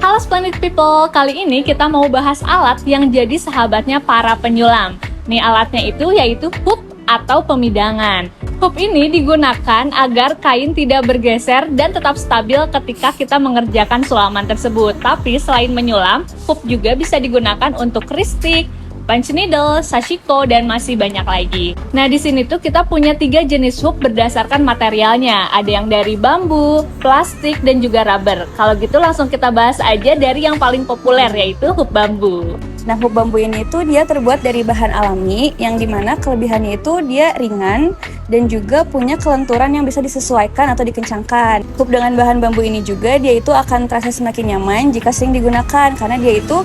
Halo Splendid People, kali ini kita mau bahas alat yang jadi sahabatnya para penyulam. Nih alatnya itu yaitu hook atau pemidangan. Hook ini digunakan agar kain tidak bergeser dan tetap stabil ketika kita mengerjakan sulaman tersebut. Tapi selain menyulam, hook juga bisa digunakan untuk kristik, punch needle, sashiko, dan masih banyak lagi. Nah, di sini tuh kita punya 3 jenis hook berdasarkan materialnya. Ada yang dari bambu, plastik, dan juga rubber. Kalau gitu langsung kita bahas aja dari yang paling populer, yaitu hook bambu. Nah, hook bambu ini tuh dia terbuat dari bahan alami, yang dimana kelebihannya itu dia ringan dan juga punya kelenturan yang bisa disesuaikan atau dikencangkan. Hook dengan bahan bambu ini juga dia itu akan terasa semakin nyaman jika sering digunakan, karena dia itu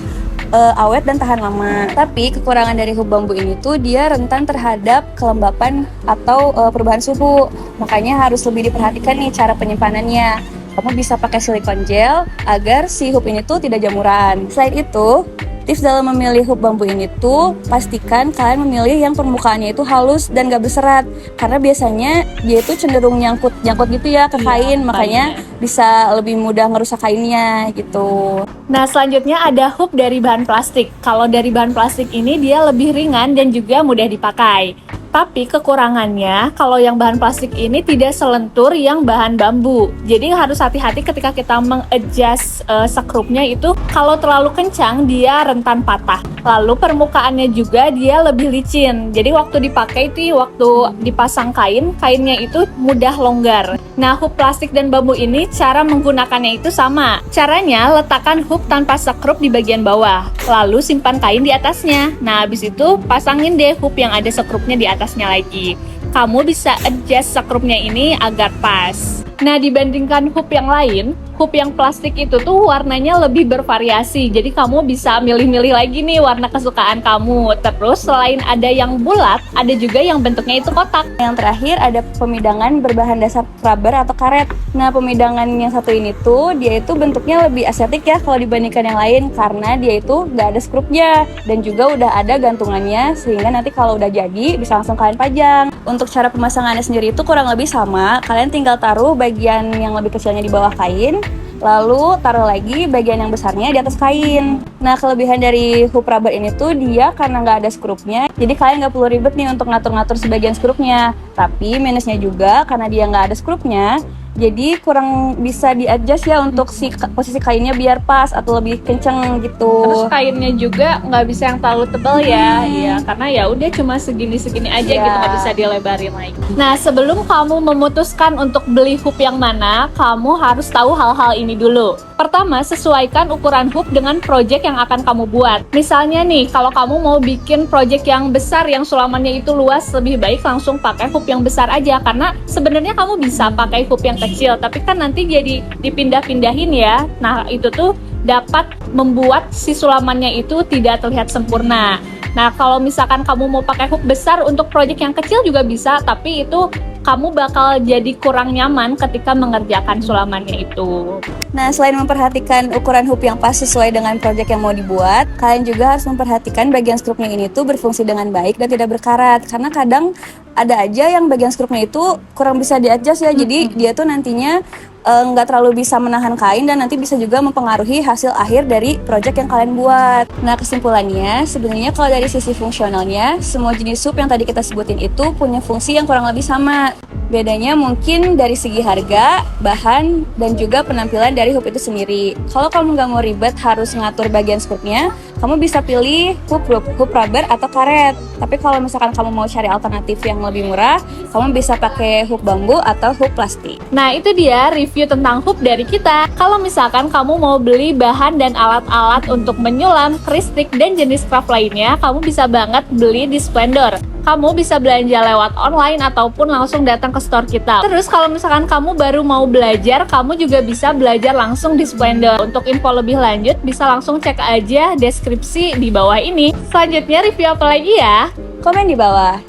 awet dan tahan lama. Tapi kekurangan dari hook bambu ini tuh dia rentan terhadap kelembapan atau perubahan suhu. Makanya harus lebih diperhatikan nih cara penyimpanannya. Kamu bisa pakai silikon gel agar si hook ini tuh tidak jamuran. Selain itu, tips dalam memilih hook bambu ini tuh pastikan kalian memilih yang permukaannya itu halus dan gak berserat, karena biasanya dia itu cenderung nyangkut gitu ya ke kain, makanya bisa lebih mudah ngerusak kainnya gitu. Nah, selanjutnya ada hook dari bahan plastik. Kalau dari bahan plastik ini dia lebih ringan dan juga mudah dipakai. Tapi kekurangannya, kalau yang bahan plastik ini tidak selentur yang bahan bambu. Jadi harus hati-hati ketika kita mengadjust sekrupnya itu. Kalau terlalu kencang, dia rentan patah. Lalu permukaannya juga dia lebih licin. Jadi waktu dipakai itu, waktu dipasang kainnya itu mudah longgar. Nah, hook plastik dan bambu ini cara menggunakannya itu sama. Caranya, letakkan hook tanpa sekrup di bagian bawah. Lalu simpan kain di atasnya. Nah, habis itu pasangin deh hook yang ada sekrupnya di atasnya lagi. Kamu bisa adjust sekrupnya ini agar pas. Nah, dibandingkan hook yang lain, hook yang plastik itu tuh warnanya lebih bervariasi. Jadi kamu bisa milih-milih lagi nih warna kesukaan kamu. Terus selain ada yang bulat, ada juga yang bentuknya itu kotak. Yang terakhir ada pemidangan berbahan dasar rubber atau karet. Nah, pemidangan yang satu ini tuh dia itu bentuknya lebih estetik ya kalau dibandingkan yang lain, karena dia itu nggak ada skrupnya dan juga udah ada gantungannya, sehingga nanti kalau udah jadi bisa langsung kalian pajang. Untuk cara pemasangannya sendiri itu kurang lebih sama. Kalian tinggal taruh bagian yang lebih kecilnya di bawah kain, lalu taruh lagi bagian yang besarnya di atas kain. Nah, kelebihan dari hook rubber ini tuh dia karena nggak ada skrupnya, jadi kalian nggak perlu ribet nih untuk ngatur-ngatur sebagian skrupnya. Tapi minusnya juga karena dia nggak ada skrupnya, jadi kurang bisa di-adjust ya untuk si posisi kainnya biar pas atau lebih kenceng gitu. Terus kainnya juga nggak bisa yang terlalu tebal ya, iya, karena ya udah cuma segini-segini aja gitu, nggak bisa dilebarin lagi. Nah, sebelum kamu memutuskan untuk beli hook yang mana, kamu harus tahu hal-hal ini dulu. Pertama, sesuaikan ukuran hook dengan project yang akan kamu buat. Misalnya nih, kalau kamu mau bikin project yang besar, yang sulamannya itu luas, lebih baik langsung pakai hook yang besar aja, karena sebenarnya kamu bisa pakai hook yang kecil, tapi kan nanti jadi dipindah-pindahin ya. Nah, itu tuh dapat membuat si sulamannya itu tidak terlihat sempurna. Nah, kalau misalkan kamu mau pakai hook besar untuk project yang kecil juga bisa, tapi itu kamu bakal jadi kurang nyaman ketika mengerjakan sulamannya itu. Nah, selain memperhatikan ukuran hook yang pas sesuai dengan project yang mau dibuat, kalian juga harus memperhatikan bagian skrupnya ini tuh berfungsi dengan baik dan tidak berkarat. Karena kadang ada aja yang bagian skrupnya itu kurang bisa di-adjust ya, jadi dia tuh nantinya nggak terlalu bisa menahan kain dan nanti bisa juga mempengaruhi hasil akhir dari project yang kalian buat. Nah, kesimpulannya sebenarnya kalau dari sisi fungsionalnya, semua jenis hook yang tadi kita sebutin itu punya fungsi yang kurang lebih sama. Bedanya mungkin dari segi harga, bahan, dan juga penampilan dari hook itu sendiri. Kalau kamu nggak mau ribet harus ngatur bagian skrupnya, kamu bisa pilih hook rubber atau karet. Tapi kalau misalkan kamu mau cari alternatif yang lebih murah, kamu bisa pakai hook bambu atau hook plastik. Nah, itu dia review tentang hook dari kita. Kalau misalkan kamu mau beli bahan dan alat-alat untuk menyulam, kristik, dan jenis craft lainnya, kamu bisa banget beli di Splendor. Kamu bisa belanja lewat online ataupun langsung datang ke store kita. Terus kalau misalkan kamu baru mau belajar, kamu juga bisa belajar langsung di Splendor. Untuk info lebih lanjut, bisa langsung cek aja deskripsi di bawah ini. Selanjutnya review apa lagi ya? Komen di bawah.